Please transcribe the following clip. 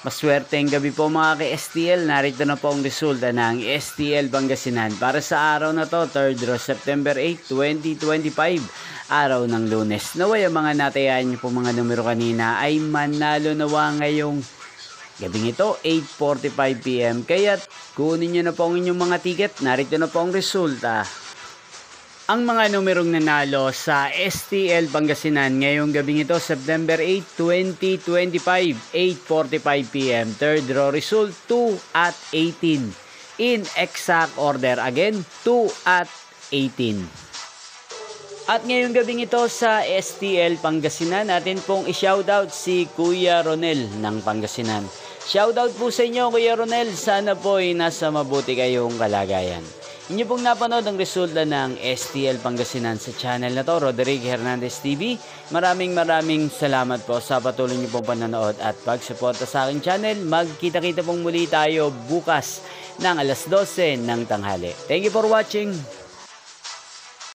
Maswerteng gabi po mga ka-STL. Narito na po ang resulta ng STL Pangasinan para sa araw na to, 3rd September 8, 2025, araw ng Lunes. Naway ang mga natayaan niyo po mga numero kanina ay manalo nawa ngayong gabing ito, 8:45 PM. Kaya kunin niyo na po ang inyong mga ticket. Narito na po ang resulta. Ang mga numerong nanalo sa STL Pangasinan ngayong gabing ito, September 8, 2025, 8:45 PM. Third row result, 2 at 18. In exact order again, 2 at 18. At ngayong gabing ito sa STL Pangasinan, natin pong i-shoutout si Kuya Ronel ng Pangasinan. Shoutout po sa inyo Kuya Ronel, sana po ay nasa mabuti kayong kalagayan. Inyo pong napanood ang resulta ng STL Pangasinan sa channel na to, Roderick Hernandez TV. Maraming salamat po sa patuloy niyo pong panonood at pagsuporta sa aking channel. Magkita-kita pong muli tayo bukas ng alas 12 ng tanghali. Thank you for watching.